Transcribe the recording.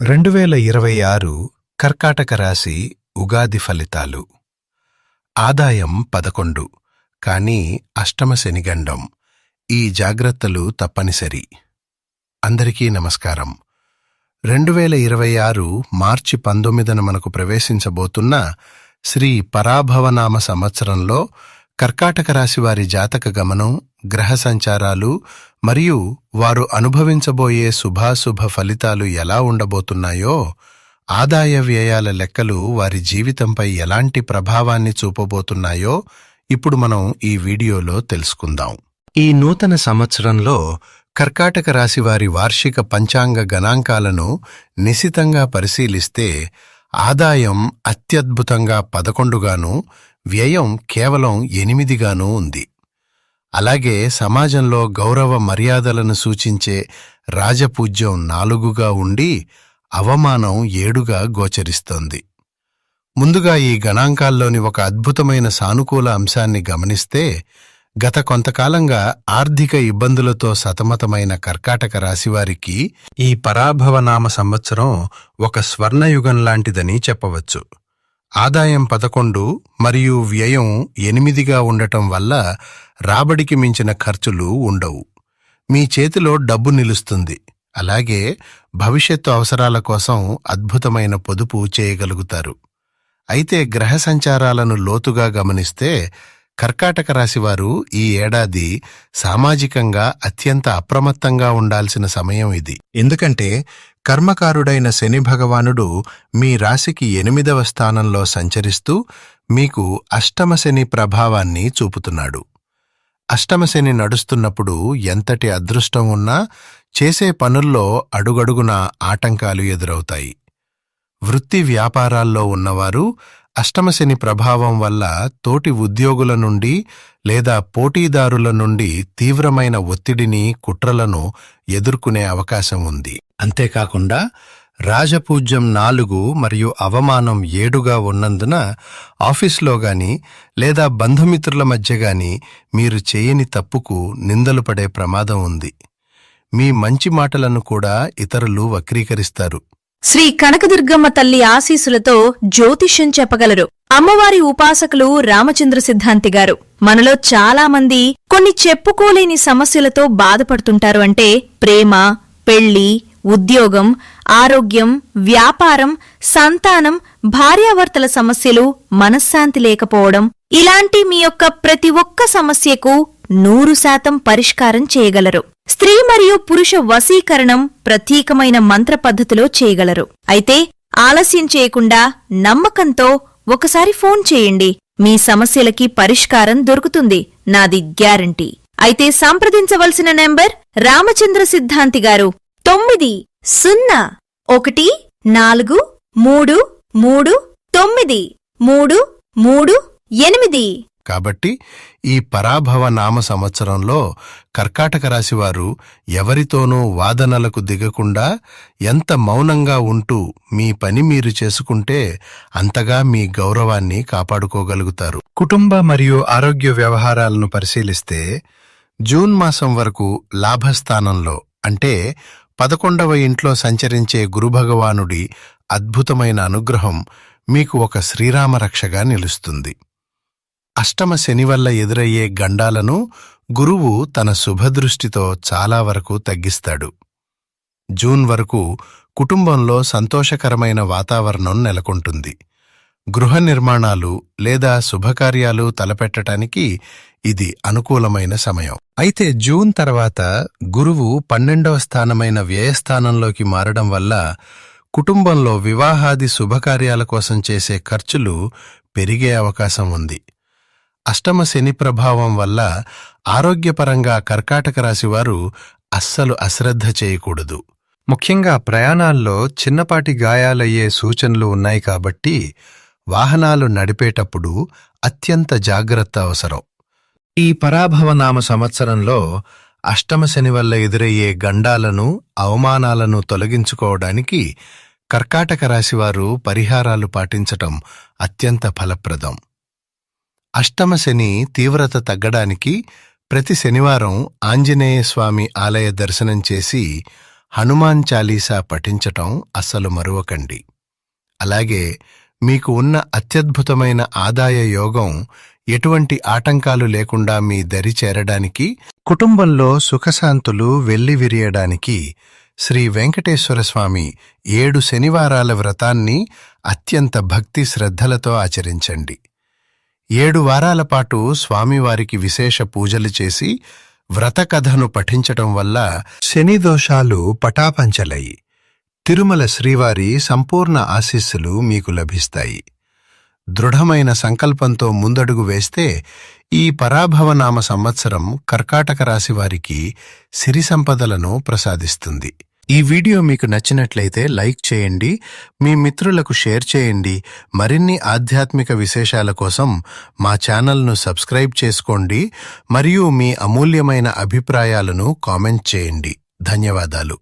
2026 కర్కాటక రాశి ఉగాది ఫలితాలు. ఆదాయం 11, కానీ అష్టమ శనిగండం. ఈ జాగ్రత్తలు తప్పనిసరి. అందరికీ నమస్కారం. 2026 మార్చి 19న మనకు ప్రవేశించబోతున్న శ్రీ పరాభవనామ సంవత్సరంలో కర్కాటక రాశివారి జాతక గమనం, గ్రహ సంచారాలు మరియు వారు అనుభవించబోయే శుభాశుభ ఫలితాలు ఎలా ఉండబోతున్నాయో, ఆదాయ వ్యయాల లెక్కలు వారి జీవితంపై ఎలాంటి ప్రభావాన్ని చూపబోతున్నాయో ఇప్పుడు మనం ఈ వీడియోలో తెలుసుకుందాం. ఈ నూతన సంవత్సరంలో కర్కాటక రాశివారి వార్షిక పంచాంగ గణాంకాలను నిశితంగా పరిశీలిస్తే ఆదాయం అత్యద్భుతంగా 11గాను, వ్యయం కేవలం 8గానూ ఉంది. అలాగే సమాజంలో గౌరవ మర్యాదలను సూచించే రాజపూజ్యం 4గా ఉండి అవమానం 7గా గోచరిస్తోంది. ముందుగా ఈ గణాంకాల్లోని ఒక అద్భుతమైన సానుకూల అంశాన్ని గమనిస్తే, గత కొంతకాలంగా ఆర్థిక ఇబ్బందులతో సతమతమైన కర్కాటక రాశివారికి ఈ పరాభవనామ సంవత్సరం ఒక స్వర్ణయుగం లాంటిదని చెప్పవచ్చు. ఆదాయం 11 మరియు వ్యయం 8గా ఉండటం వల్ల రాబడికి మించిన ఖర్చులు ఉండవు. మీ చేతిలో డబ్బు నిలుస్తుంది. అలాగే భవిష్యత్తు అవసరాల కోసం అద్భుతమైన పొదుపు చేయగలుగుతారు. అయితే గ్రహ సంచారాలను లోతుగా గమనిస్తే కర్కాటక రాశివారు ఈ ఏడాది సామాజికంగా అత్యంత అప్రమత్తంగా ఉండాల్సిన సమయం ఇది. ఎందుకంటే కర్మకారుడైన శని భగవానుడు మీ రాశికి 8వ స్థానంలో సంచరిస్తూ మీకు అష్టమ శని ప్రభావాన్ని చూపుతున్నాడు. అష్టమ శని నడుస్తున్నప్పుడు ఎంతటి అదృష్టం ఉన్నా చేసే పనుల్లో అడుగడుగునా ఆటంకాలు ఎదురవుతాయి. వృత్తి వ్యాపారాల్లో ఉన్నవారు అష్టమశని ప్రభావం వల్ల తోటి ఉద్యోగుల నుండి లేదా పోటీదారుల నుండి తీవ్రమైన ఒత్తిడిని, కుట్రలను ఎదుర్కొనే అవకాశం ఉంది. అంతేకాకుండా రాజపూజ్యం 4 మరియు అవమానం 7గా ఉన్నందున ఆఫీస్లో గాని లేదా బంధుమిత్రుల మధ్య గాని మీరు చేయని తప్పుకు నిందలు పడే ప్రమాదం ఉంది. మీ మంచి మాటలను కూడా ఇతరులు వక్రీకరిస్తారు. శ్రీ కనకదుర్గమ్మ తల్లి ఆశీసులతో జ్యోతిష్యం చెప్పగలరు అమ్మవారి ఉపాసకులు రామచంద్ర సిద్ధాంతి గారు. మనలో చాలా మంది కొన్ని చెప్పుకోలేని సమస్యలతో బాధపడుతుంటారు. అంటే ప్రేమ, పెళ్లి, ఉద్యోగం, ఆరోగ్యం, వ్యాపారం, సంతానం, భార్యాభర్తల సమస్యలు, మనశ్శాంతి లేకపోవడం, ఇలాంటి మీ యొక్క ప్రతి ఒక్క సమస్యకు 100% పరిష్కారం చేయగలరు. స్త్రీ మరియు పురుష వశీకరణం ప్రత్యేకమైన మంత్ర పద్ధతిలో చేయగలరు. అయితే ఆలస్యం చేయకుండా నమ్మకంతో ఒకసారి ఫోన్ చేయండి. మీ సమస్యలకి పరిష్కారం దొరుకుతుంది. నాది గ్యారంటీ. అయితే సంప్రదించవలసిన నెంబర్ రామచంద్ర సిద్ధాంతి గారు 9013393338. కాబట్టి ఈ పరాభవ నామ సంవత్సరంలో కర్కాటక రాశివారు ఎవరితోనూ వాదనలకు దిగకుండా ఎంత మౌనంగా ఉంటూ మీ పని మీరు చేసుకుంటే అంతగా మీ గౌరవాన్ని కాపాడుకోగలుగుతారు. కుటుంబ మరియు ఆరోగ్య వ్యవహారాలను పరిశీలిస్తే జూన్ మాసం వరకు లాభస్థానంలో అంటే 11వ ఇంట్లో సంచరించే గురుభగవానుడి అద్భుతమైన అనుగ్రహం మీకు ఒక శ్రీరామరక్షగా నిలుస్తుంది. అష్టమ శని వల్ల ఎదురయ్యే గండాలను గురువు తన శుభదృష్టితో చాలా వరకు తగ్గిస్తాడు. జూన్ వరకు కుటుంబంలో సంతోషకరమైన వాతావరణం నెలకొంటుంది. గృహ నిర్మాణాలు లేదా శుభకార్యాలు తలపెట్టడానికి ఇది అనుకూలమైన సమయం. అయితే జూన్ తర్వాత గురువు 12వ స్థానమైన వ్యయస్థానంలోకి మారడం వల్ల కుటుంబంలో వివాహాది శుభకార్యాల కోసం చేసే ఖర్చులు పెరిగే అవకాశం ఉంది. అష్టమ శని ప్రభావం వల్ల ఆరోగ్యపరంగా కర్కాటక రాశివారు అస్సలు అశ్రద్ధ చేయకూడదు. ముఖ్యంగా ప్రయాణాల్లో చిన్నపాటి గాయాలయ్యే సూచనలు ఉన్నాయి. కాబట్టి వాహనాలు నడిపేటప్పుడు అత్యంత జాగ్రత్త అవసరం. ఈ పరాభవనామ సంవత్సరంలో అష్టమ శని వల్ల ఎదురయ్యే గండాలను, అవమానాలను తొలగించుకోవడానికి కర్కాటక రాశివారు పరిహారాలు పాటించటం అత్యంత ఫలప్రదం. అష్టమ శని తీవ్రత తగ్గడానికి ప్రతి శనివారం ఆంజనేయస్వామి ఆలయ దర్శనం చేసి హనుమాన్ చాలీసా పఠించటం అస్సలు మరువకండి. అలాగే మీకు ఉన్న అత్యద్భుతమైన ఆదాయ యోగం ఎటువంటి ఆటంకాలు లేకుండా మీ దరి చేరడానికి, కుటుంబంలో సుఖశాంతులు వెల్లివిరియడానికి శ్రీ వెంకటేశ్వర స్వామి 7 శనివారాల వ్రతాన్ని అత్యంత భక్తి శ్రద్ధలతో ఆచరించండి. 7 వారాల పాటు స్వామివారికి విశేష పూజలు చేసి వ్రతకథను పఠించటం వల్ల శని దోషాలు పటాపంచలై తిరుమల శ్రీవారి సంపూర్ణ ఆశీస్సులు మీకు లభిస్తాయి. దృఢమైన సంకల్పంతో ముందడుగు వేస్తే ఈ పరాభవనామ సంవత్సరం కర్కాటక రాశివారికి సిరి సంపదలను ప్రసాదిస్తుంది. ఈ వీడియో మీకు నచ్చినట్లయితే లైక్ చేయండి, మీ మిత్రులకు షేర్ చేయండి. మరిన్ని ఆధ్యాత్మిక విశేషాల కోసం మా ఛానల్ను సబ్స్క్రైబ్ చేసుకోండి మరియు మీ అమూల్యమైన అభిప్రాయాలను కామెంట్ చేయండి. ధన్యవాదాలు.